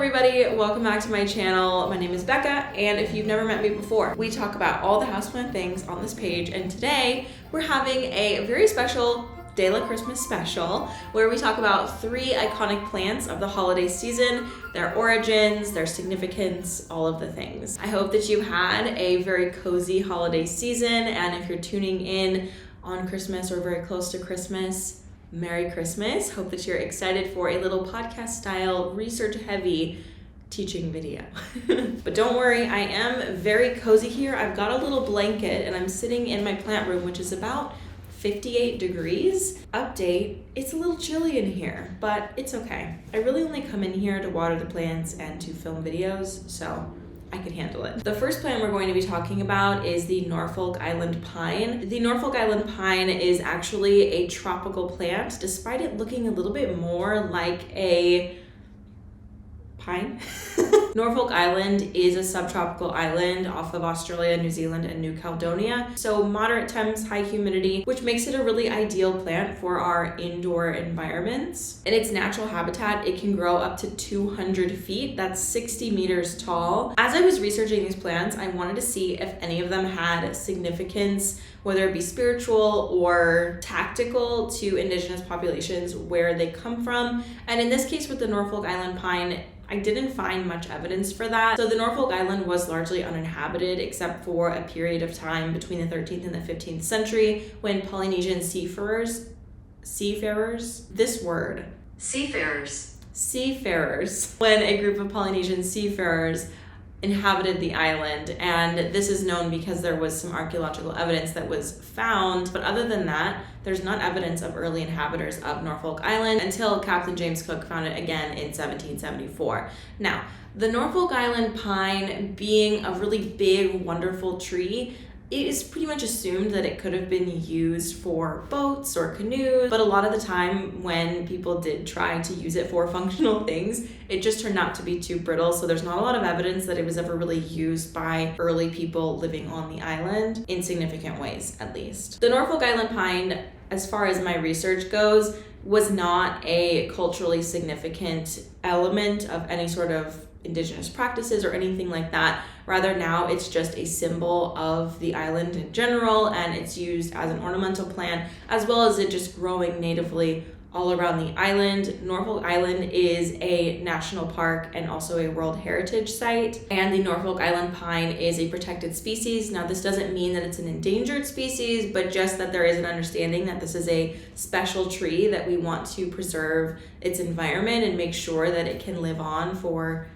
everybody, welcome back to my channel. My name is Becca, and if you've never met me before, we talk about all the houseplant things on this page, and today we're having a very special Day La Christmas special where we talk about 3 iconic plants of the holiday season, their origins, their significance, all of the things. I hope that you had a very cozy holiday season, and if you're tuning in on Christmas or very close to Christmas, Merry Christmas. Hope that you're excited for a little podcast style, research heavy teaching video. But don't worry, I am very cozy here. I've got a little blanket and I'm sitting in my plant room, which is about 58 degrees. Update, it's a little chilly in here, but it's okay. I really only come in here to water the plants and to film videos, so I can handle it. The first plant we're going to be talking about is the Norfolk Island Pine. The Norfolk Island Pine is actually a tropical plant, despite it looking a little bit more like a pine. Norfolk Island is a subtropical island off of Australia, New Zealand, and New Caledonia. So moderate temps, high humidity, which makes it a really ideal plant for our indoor environments. In its natural habitat, it can grow up to 200 feet. That's 60 meters tall. As I was researching these plants, I wanted to see if any of them had significance, whether it be spiritual or tactical, to indigenous populations, where they come from. And in this case with the Norfolk Island Pine, I didn't find much evidence for that. So the Norfolk Island was largely uninhabited except for a period of time between the 13th and the 15th century when Polynesian seafarers, when a group of Polynesian seafarers inhabited the island, and this is known because there was some archaeological evidence that was found, but other than that, there's not evidence of early inhabitants of Norfolk Island until Captain James Cook found it again in 1774. Now, the Norfolk Island pine being a really big, wonderful tree, it is pretty much assumed that it could have been used for boats or canoes, but a lot of the time when people did try to use it for functional things, it just turned out to be too brittle, so there's not a lot of evidence that it was ever really used by early people living on the island, in significant ways at least. The Norfolk Island pine, as far as my research goes, was not a culturally significant element of any sort of indigenous practices or anything like that. Rather, now it's just a symbol of the island in general, and it's used as an ornamental plant as well as it just growing natively all around the island. Norfolk Island is a national park and also a World Heritage Site, and the Norfolk Island pine is a protected species. Now, this doesn't mean that it's an endangered species, but just that there is an understanding that this is a special tree that we want to preserve its environment and make sure that it can live on for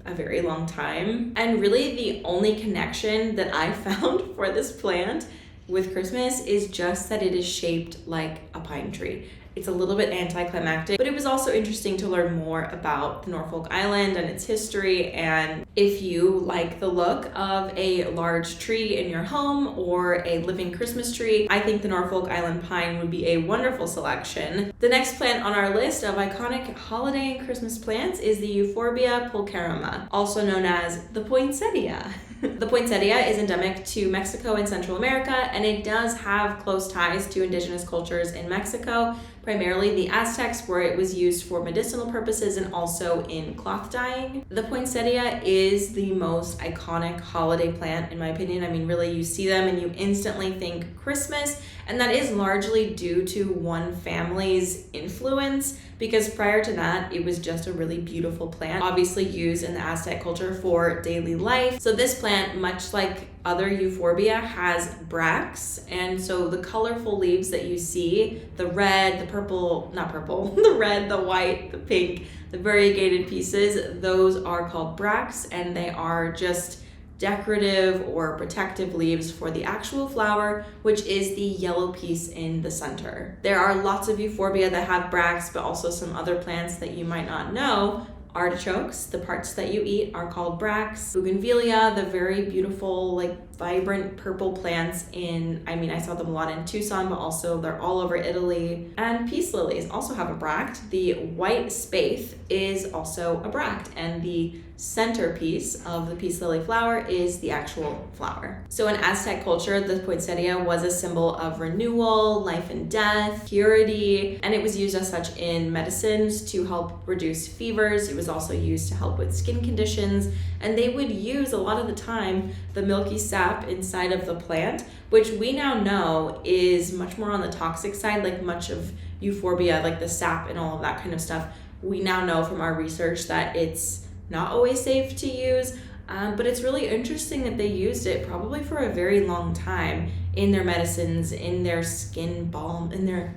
a very long time. And really the only connection that I found for this plant with Christmas is just that it is shaped like a pine tree. It's a little bit anticlimactic, but it was also interesting to learn more about the Norfolk Island and its history. And if you like the look of a large tree in your home or a living Christmas tree, I think the Norfolk Island pine would be a wonderful selection. The next plant on our list of iconic holiday and Christmas plants is the Euphoria pulcherrima, also known as the poinsettia. The poinsettia is endemic to Mexico and Central America, and it does have close ties to indigenous cultures in Mexico, primarily the Aztecs, where it was used for medicinal purposes and also in cloth dyeing. The poinsettia is the most iconic holiday plant, in my opinion. I mean, really, you see them and you instantly think Christmas, and that is largely due to one family's influence, because prior to that, it was just a really beautiful plant, obviously used in the Aztec culture for daily life. So this plant, much like other euphorbia, has bracts, and so the colorful leaves that you see, the red, the purple, not purple, the red, the white, the pink, the variegated pieces, those are called bracts, and they are just decorative or protective leaves for the actual flower, which is the yellow piece in the center. There are lots of euphorbia that have bracts, but also some other plants that you might not know. Artichokes, the parts that you eat, are called bracts. Bougainvillea, the very beautiful, like vibrant purple plants I saw them a lot in Tucson, but also they're all over Italy. And peace lilies also have a bract. The white spathe is also a bract, and the centerpiece of the peace lily flower is the actual flower. So in Aztec culture, the poinsettia was a symbol of renewal, life and death, purity, and it was used as such in medicines to help reduce fevers. It was also used to help with skin conditions, and they would use a lot of the time the milky sap inside of the plant, which we now know is much more on the toxic side, like much of Euphoria, like the sap and all of that kind of stuff. We now know from our research that it's not always safe to use, but it's really interesting that they used it probably for a very long time in their medicines, in their skin balm, in their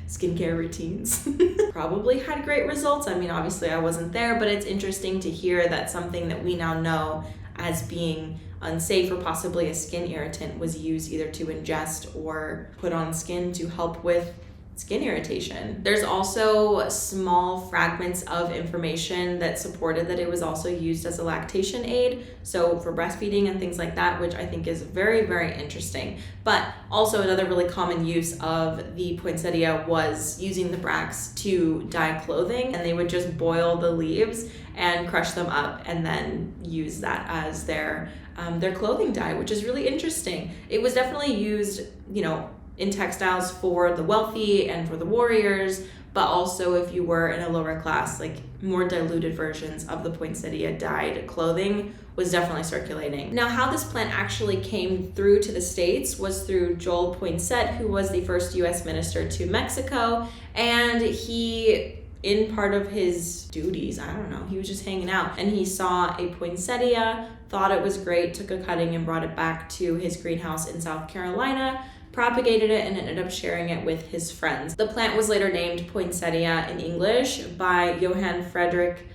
skincare routines. Probably had great results. Obviously I wasn't there, but it's interesting to hear that something that we now know as being unsafe or possibly a skin irritant was used either to ingest or put on skin to help with skin irritation. There's also small fragments of information that supported that it was also used as a lactation aid, so for breastfeeding and things like that, which I think is very, very interesting. But also another really common use of the poinsettia was using the bracts to dye clothing, and they would just boil the leaves and crush them up and then use that as their clothing dye, which is really interesting. It was definitely used, in textiles for the wealthy and for the warriors, but also if you were in a lower class, like more diluted versions of the poinsettia dyed clothing was definitely circulating. Now, how this plant actually came through to the States was through Joel Poinsett, who was the first US minister to Mexico, and he, in part of his duties, he was just hanging out and he saw a poinsettia, thought it was great, took a cutting and brought it back to his greenhouse in South Carolina, propagated it, and ended up sharing it with his friends. The plant was later named poinsettia in English by Johann Friedrich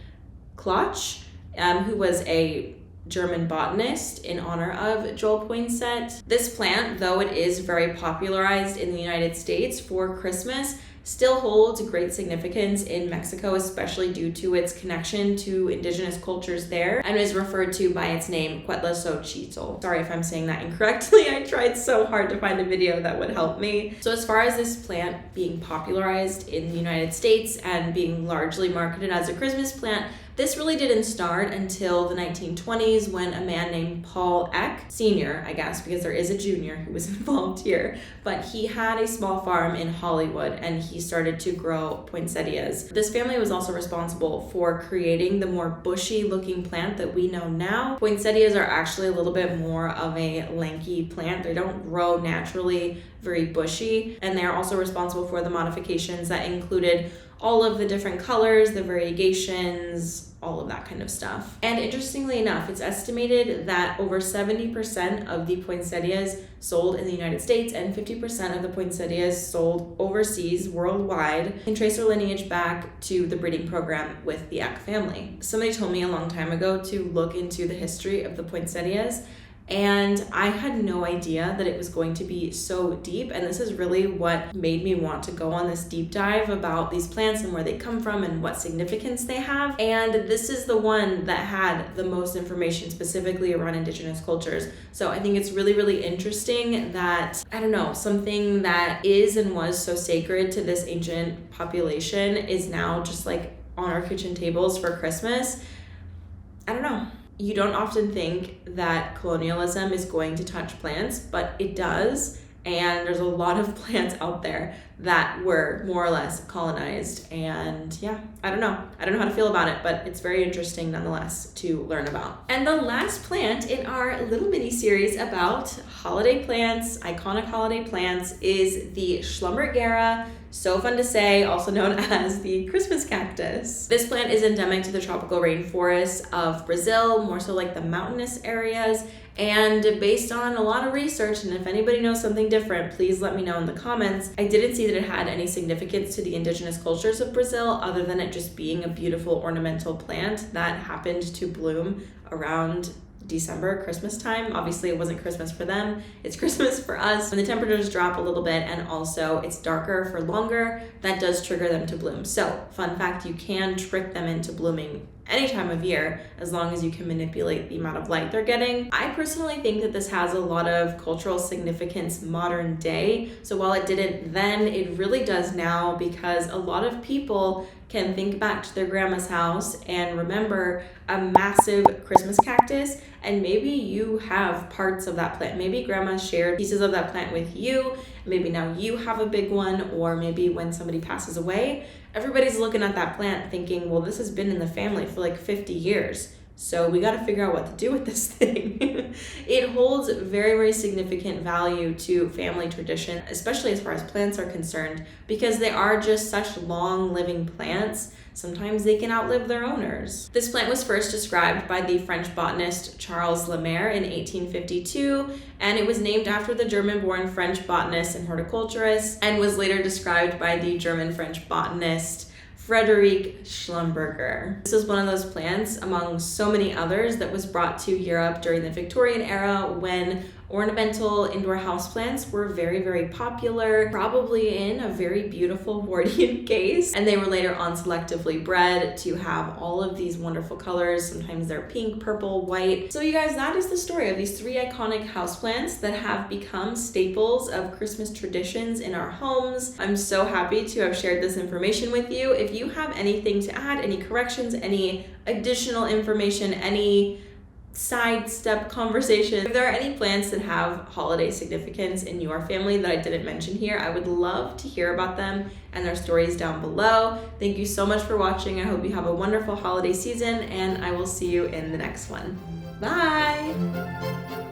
Kloch, who was a German botanist in honor of Joel Poinsett. This plant, though it is very popularized in the United States for Christmas, still holds great significance in Mexico, especially due to its connection to indigenous cultures there, and is referred to by its name, Quetzalcoatl. Sorry if I'm saying that incorrectly. I tried so hard to find a video that would help me. So as far as this plant being popularized in the United States and being largely marketed as a Christmas plant, this really didn't start until the 1920s when a man named Paul Eck, senior, I guess, because there is a junior who was involved here, but he had a small farm in Hollywood and he started to grow poinsettias. This family was also responsible for creating the more bushy looking plant that we know now. Poinsettias are actually a little bit more of a lanky plant. They don't grow naturally very bushy, and they're also responsible for the modifications that included all of the different colors, the variegations, all of that kind of stuff. And interestingly enough, it's estimated that over 70% of the poinsettias sold in the United States and 50% of the poinsettias sold overseas worldwide can trace their lineage back to the breeding program with the Eck family. Somebody told me a long time ago to look into the history of the poinsettias, and I had no idea that it was going to be so deep, and this is really what made me want to go on this deep dive about these plants and where they come from and what significance they have. And this is the one that had the most information specifically around indigenous cultures. So I think it's really, really interesting that, something that is and was so sacred to this ancient population is now just like on our kitchen tables for Christmas. You don't often think that colonialism is going to touch plants, but it does. And there's a lot of plants out there that were more or less colonized. And yeah, I don't know how to feel about it, but it's very interesting nonetheless to learn about. And the last plant in our little mini series about holiday plants, iconic holiday plants, is the Schlumbergera, so fun to say, also known as the Christmas cactus. This plant is endemic to the tropical rainforests of Brazil, more so like the mountainous areas. And based on a lot of research, and if anybody knows something different, please let me know in the comments, I didn't see that it had any significance to the indigenous cultures of Brazil other than it just being a beautiful ornamental plant that happened to bloom around December, Christmas time. Obviously it wasn't Christmas for them, it's Christmas for us. When the temperatures drop a little bit and also it's darker for longer, that does trigger them to bloom. So fun fact, you can trick them into blooming any time of year, as long as you can manipulate the amount of light they're getting. I personally think that this has a lot of cultural significance modern day. So while it didn't then, it really does now, because a lot of people can think back to their grandma's house and remember a massive Christmas cactus, and maybe you have parts of that plant. Maybe grandma shared pieces of that plant with you. Maybe now you have a big one, or maybe when somebody passes away, everybody's looking at that plant thinking, well, this has been in the family for like 50 years. So we got to figure out what to do with this thing. It holds very, very significant value to family tradition, especially as far as plants are concerned, because they are just such long living plants. Sometimes they can outlive their owners. This plant was first described by the French botanist Charles Lemaire in 1852, and it was named after the German-born French botanist and horticulturist, and was later described by the German-French botanist Frederick Schlumberger. This is one of those plants, among so many others, that was brought to Europe during the Victorian era, when ornamental indoor houseplants were very, very popular, probably in a very beautiful Wardian case. And they were later on selectively bred to have all of these wonderful colors. Sometimes they're pink, purple, white. So you guys, that is the story of these 3 iconic houseplants that have become staples of Christmas traditions in our homes. I'm so happy to have shared this information with you. If you have anything to add, any corrections, any additional information, any sidestep conversation, if there are any plants that have holiday significance in your family that I didn't mention here, I would love to hear about them and their stories down below. Thank you so much for watching. I hope you have a wonderful holiday season, and I will see you in the next one. Bye!